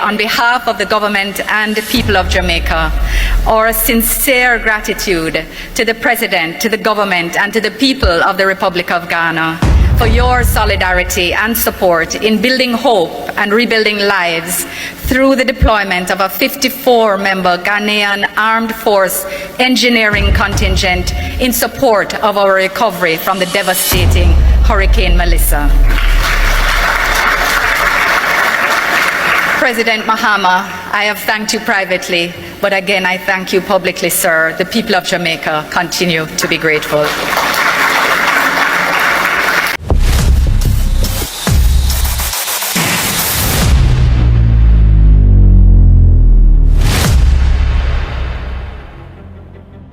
On behalf of the government and the people of Jamaica, our sincere gratitude to the President, to the government, and to the people of the Republic of Ghana for your solidarity and support in building hope and rebuilding lives through the deployment of a 54-member Ghanaian Armed Force engineering contingent in support of our recovery from the devastating Hurricane Melissa. President Mahama, I have thanked you privately, but again I thank you publicly, sir. The people of Jamaica continue to be grateful.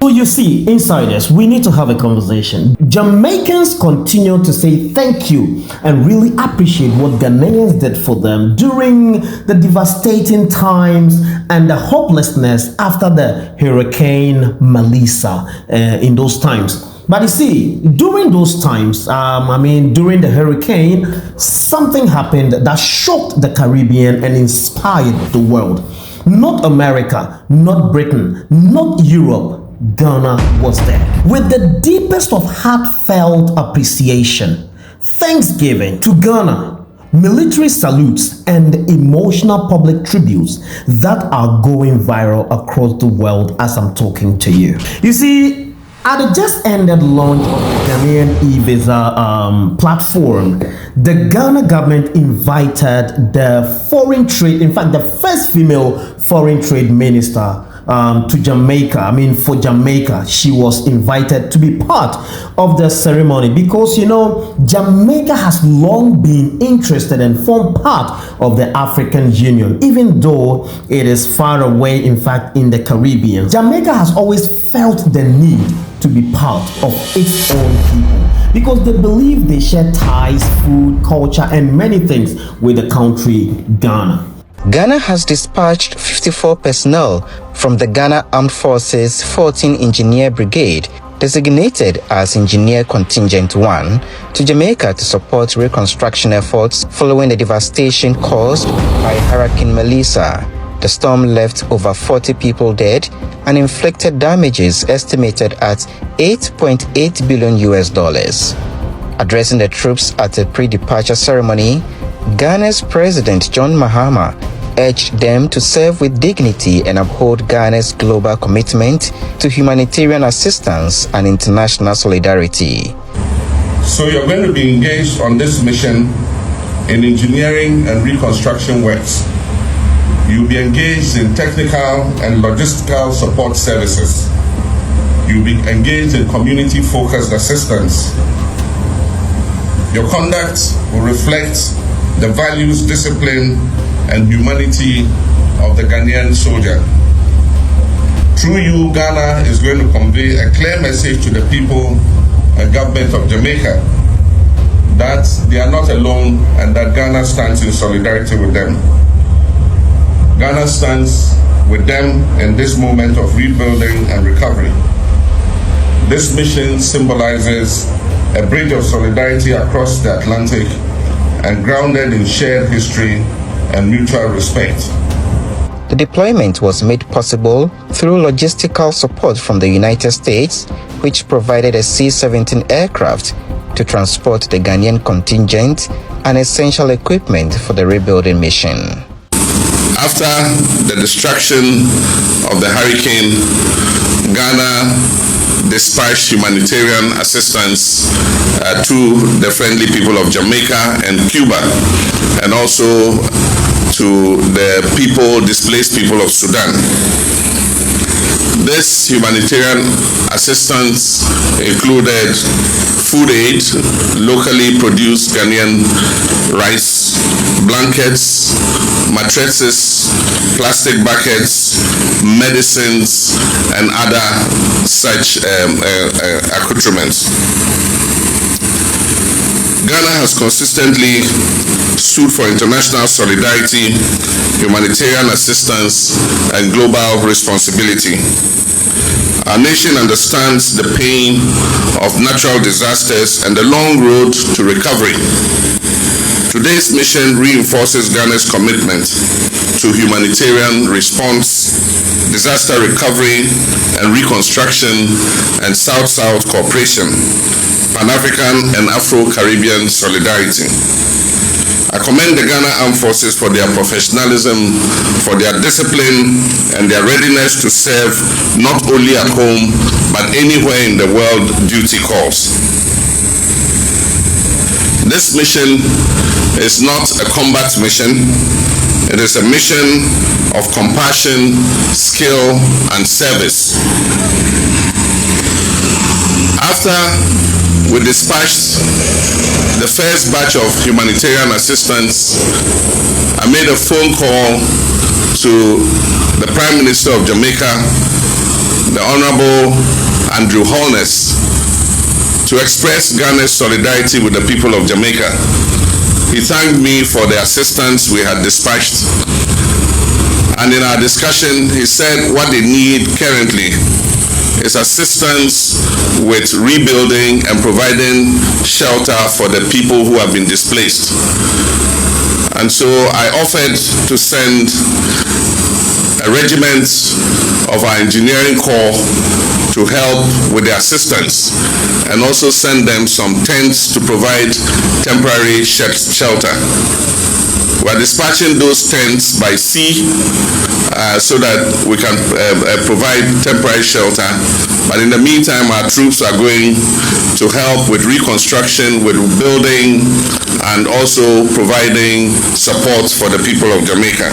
So you see, insiders, we need to have a conversation. Jamaicans continue to say thank you and really appreciate what Ghanaians did for them during the devastating times and the hopelessness after the Hurricane Melissa in those times. But you see, during those times, during the hurricane, something happened that shocked the Caribbean and inspired the world. Not America, not Britain, not Europe. Ghana was there. With the deepest of heartfelt appreciation, thanksgiving to Ghana, military salutes and emotional public tributes that are going viral across the world as I'm talking to you. You see, at the just ended launch of the Ghanaian e-visa platform, the Ghana government invited the foreign trade, in fact, the first female foreign trade minister to Jamaica. For Jamaica, she was invited to be part of the ceremony because, you know, Jamaica has long been interested and formed part of the African Union, even though it is far away, in fact, in the Caribbean. Jamaica has always felt the need to be part of its own people because they believe they share ties, food, culture, and many things with the country Ghana. Ghana has dispatched 54 personnel from the Ghana Armed Forces 14 Engineer Brigade, designated as Engineer Contingent 1, to Jamaica to support reconstruction efforts following the devastation caused by Hurricane Melissa. The storm left over 40 people dead and inflicted damages estimated at $8.8 billion. Addressing the troops at a pre-departure ceremony, Ghana's President John Mahama urged them to serve with dignity and uphold Ghana's global commitment to humanitarian assistance and international solidarity. So you're going to be engaged on this mission in engineering and reconstruction works. You'll be engaged in technical and logistical support services. You'll be engaged in community-focused assistance. Your conduct will reflect the values, discipline, and humanity of the Ghanaian soldier. Through you, Ghana is going to convey a clear message to the people and government of Jamaica that they are not alone and that Ghana stands in solidarity with them. Ghana stands with them in this moment of rebuilding and recovery. This mission symbolizes a bridge of solidarity across the Atlantic and grounded in shared history and mutual respect. The deployment was made possible through logistical support from the United States, which provided a C-17 aircraft to transport the Ghanaian contingent and essential equipment for the rebuilding mission. After the destruction of the hurricane, Ghana dispatched humanitarian assistance to the friendly people of Jamaica and Cuba, and also to the displaced people of Sudan. This humanitarian assistance included food aid, locally produced Ghanaian rice, blankets, mattresses, plastic buckets, medicines, and other such accoutrements. Ghana has consistently stood for international solidarity, humanitarian assistance, and global responsibility. Our nation understands the pain of natural disasters and the long road to recovery. Today's mission reinforces Ghana's commitment to humanitarian response, disaster recovery and reconstruction, and South-South cooperation, Pan-African and Afro-Caribbean solidarity. I commend the Ghana Armed Forces for their professionalism, for their discipline, and their readiness to serve not only at home, but anywhere in the world duty calls. This mission is not a combat mission. It is a mission of compassion, skill, and service. After we dispatched the first batch of humanitarian assistance, I made a phone call to the Prime Minister of Jamaica, the Honorable Andrew Holness, to express Ghana's solidarity with the people of Jamaica. He thanked me for the assistance we had dispatched, and in our discussion, he said what they need currently is assistance with rebuilding and providing shelter for the people who have been displaced. And so I offered to send a regiment of our engineering corps to help with the assistance, and also send them some tents to provide temporary shelter. We're dispatching those tents by sea so that we can provide temporary shelter. But in the meantime, our troops are going to help with reconstruction, with building, and also providing support for the people of Jamaica.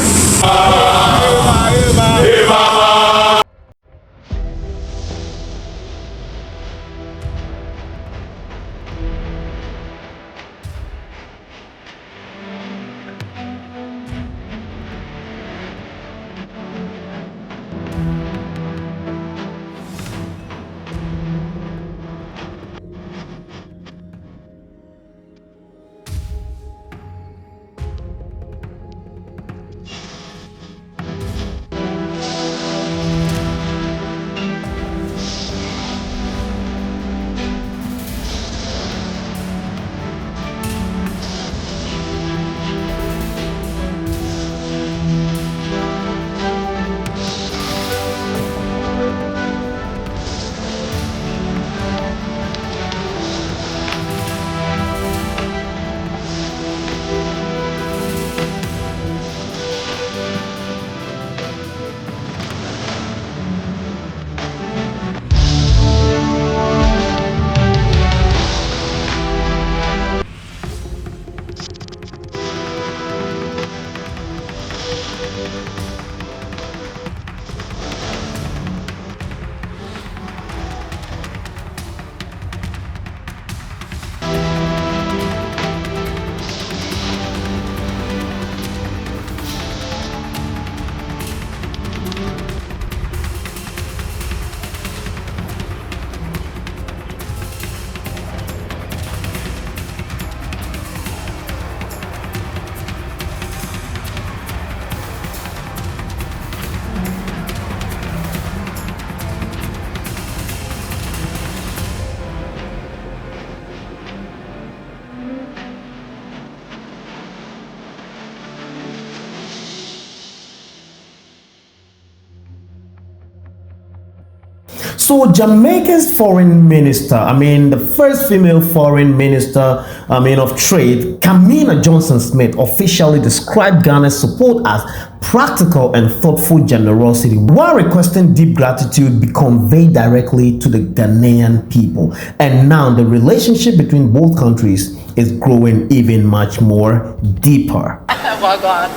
So Jamaica's foreign minister, the first female foreign minister, of trade, Kamina Johnson-Smith, officially described Ghana's support as practical and thoughtful generosity, while requesting deep gratitude be conveyed directly to the Ghanaian people. And now the relationship between both countries is growing even much more deeper. Oh my God.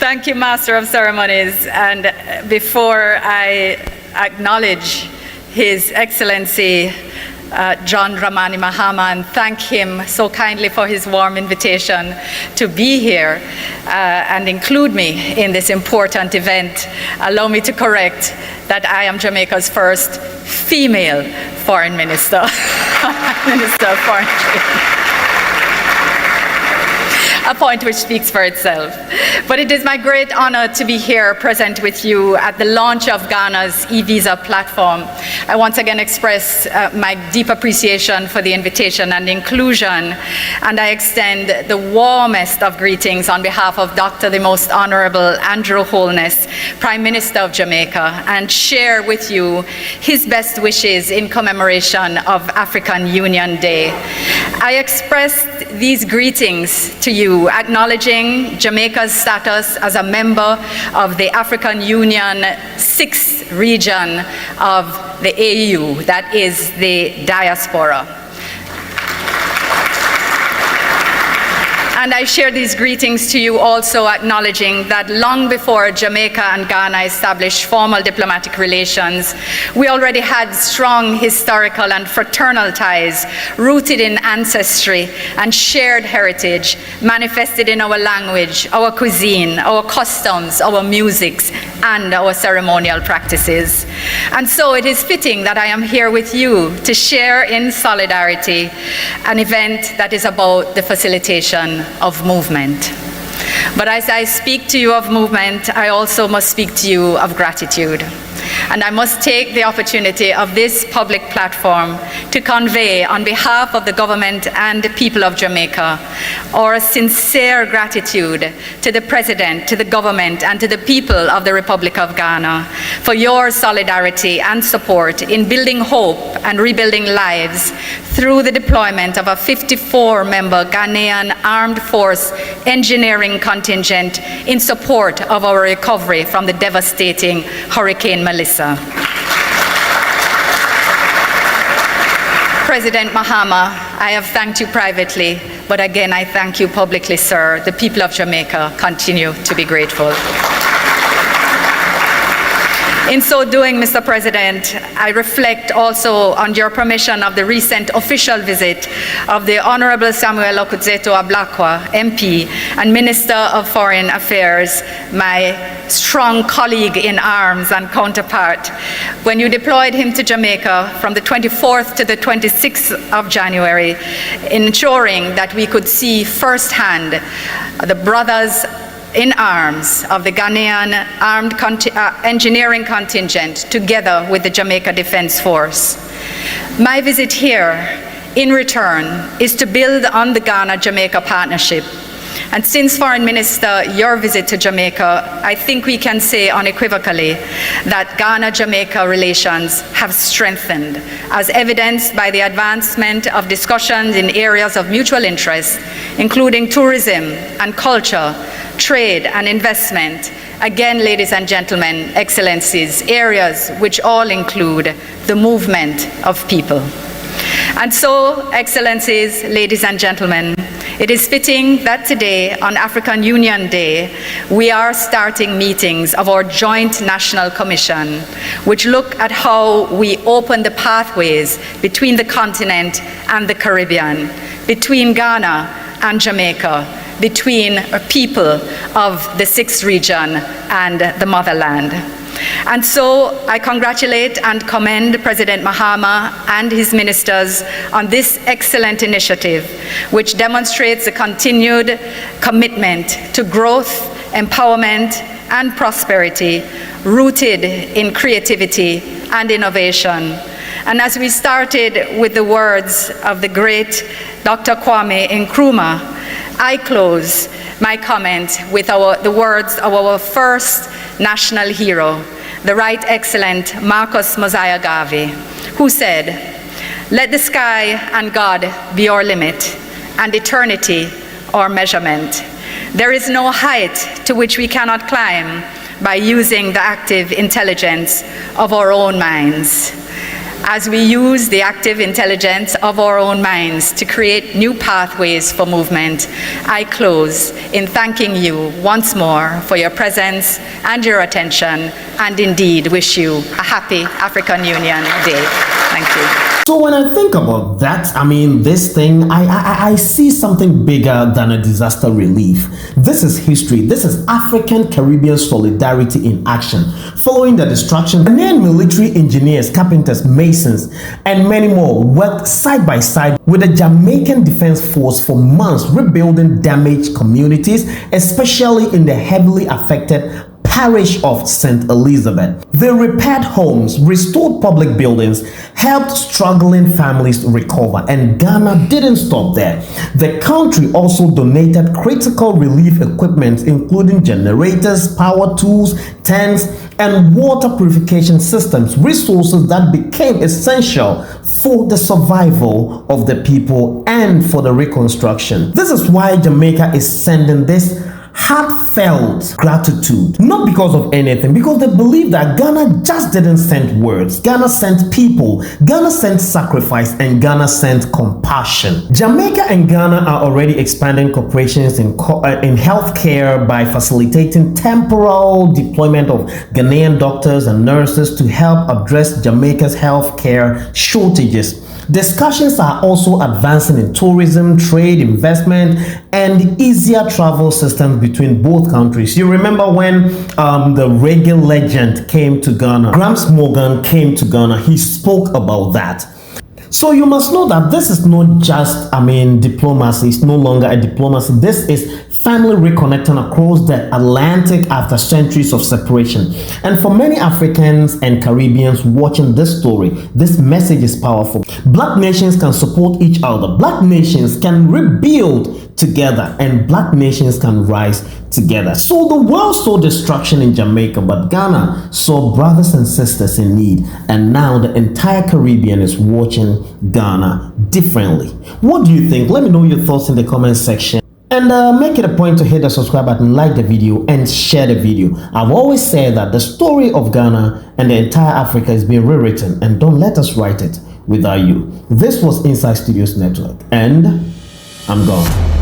Thank you, Master of Ceremonies. And before I acknowledge His Excellency John Dramani Mahama and thank him so kindly for his warm invitation to be here and include me in this important event, allow me to correct that I am Jamaica's first female foreign minister, Minister of Foreign Trade. a point which speaks for itself. But it is my great honor to be here present with you at the launch of Ghana's e-visa platform. I once again express my deep appreciation for the invitation and inclusion, and I extend the warmest of greetings on behalf of Dr. the Most Honorable Andrew Holness, Prime Minister of Jamaica, and share with you his best wishes in commemoration of African Union Day. I express these greetings to you, acknowledging Jamaica's status as a member of the African Union 6th region of the AU, that is the diaspora. And I share these greetings to you also acknowledging that long before Jamaica and Ghana established formal diplomatic relations, we already had strong historical and fraternal ties rooted in ancestry and shared heritage, manifested in our language, our cuisine, our customs, our musics, and our ceremonial practices. And so it is fitting that I am here with you to share in solidarity an event that is about the facilitation of movement. But as I speak to you of movement, I also must speak to you of gratitude. And I must take the opportunity of this public platform to convey, on behalf of the government and the people of Jamaica, our sincere gratitude to the President, to the government, and to the people of the Republic of Ghana for your solidarity and support in building hope and rebuilding lives through the deployment of a 54-member Ghanaian Armed Force engineering contingent in support of our recovery from the devastating Hurricane Melissa. President Mahama, I have thanked you privately, but again I thank you publicly, sir. The people of Jamaica continue to be grateful. In so doing, Mr. President, I reflect also on your permission of the recent official visit of the Honorable Samuel Okudzeto Ablakwa, MP and Minister of Foreign Affairs, my strong colleague in arms and counterpart, when you deployed him to Jamaica from the 24th to the 26th of January, ensuring that we could see firsthand the brothers in arms of the Ghanaian Armed Engineering Contingent together with the Jamaica Defense Force. My visit here, in return, is to build on the Ghana-Jamaica partnership. And since, Foreign Minister, your visit to Jamaica, I think we can say unequivocally that Ghana-Jamaica relations have strengthened, as evidenced by the advancement of discussions in areas of mutual interest, including tourism and culture, trade and investment. Again, ladies and gentlemen, excellencies, areas which all include the movement of people. And so, excellencies, ladies and gentlemen, it is fitting that today, on African Union Day, we are starting meetings of our Joint National Commission, which look at how we open the pathways between the continent and the Caribbean, between Ghana and Jamaica, between people of the 6th region and the motherland. And so I congratulate and commend President Mahama and his ministers on this excellent initiative, which demonstrates a continued commitment to growth, empowerment, and prosperity rooted in creativity and innovation. And as we started with the words of the great Dr. Kwame Nkrumah, I close my comment with the words of our first national hero, the Right Excellent Marcus Mosiah Garvey, who said, "Let the sky and God be our limit, and eternity our measurement. There is no height to which we cannot climb by using the active intelligence of our own minds." As we use the active intelligence of our own minds to create new pathways for movement, I close in thanking you once more for your presence and your attention, and indeed wish you a happy African Union Day. Thank you. So when I think about that, I mean, this thing, I see something bigger than a disaster relief. This is history. This is African-Caribbean solidarity in action. Following the destruction, Ghanaian military engineers, carpenters, masons, and many more worked side by side with the Jamaican Defense Force for months, rebuilding damaged communities, especially in the heavily affected parish of St. Elizabeth. They repaired homes, restored public buildings, helped struggling families recover, and Ghana didn't stop there. The country also donated critical relief equipment, including generators, power tools, tents, and water purification systems, resources that became essential for the survival of the people and for the reconstruction. This is why Jamaica is sending this heartfelt gratitude, not because of anything, because they believe that Ghana just didn't send words. Ghana sent people, Ghana sent sacrifice, and Ghana sent compassion. Jamaica and Ghana are already expanding cooperations in healthcare by facilitating temporal deployment of Ghanaian doctors and nurses to help address Jamaica's healthcare shortages. Discussions are also advancing in tourism, trade, investment, and easier travel systems between both countries. You remember when the reggae legend came to Ghana, Gramps Morgan came to Ghana, he spoke about that. So you must know that this is not just, diplomacy. It's no longer a diplomacy. This is family reconnecting across the Atlantic after centuries of separation. And for many Africans and Caribbeans watching this story, this message is powerful. Black nations can support each other. Black nations can rebuild together, and Black nations can rise together. So the world saw destruction in Jamaica, but Ghana saw brothers and sisters in need, and now the entire Caribbean is watching Ghana differently. What do you think? Let me know your thoughts in the comment section. And make it a point to hit the subscribe button, like the video, and share the video. I've always said that the story of Ghana and the entire Africa is being rewritten, and don't let us write it without you. This was Inside Studios Network, and I'm gone.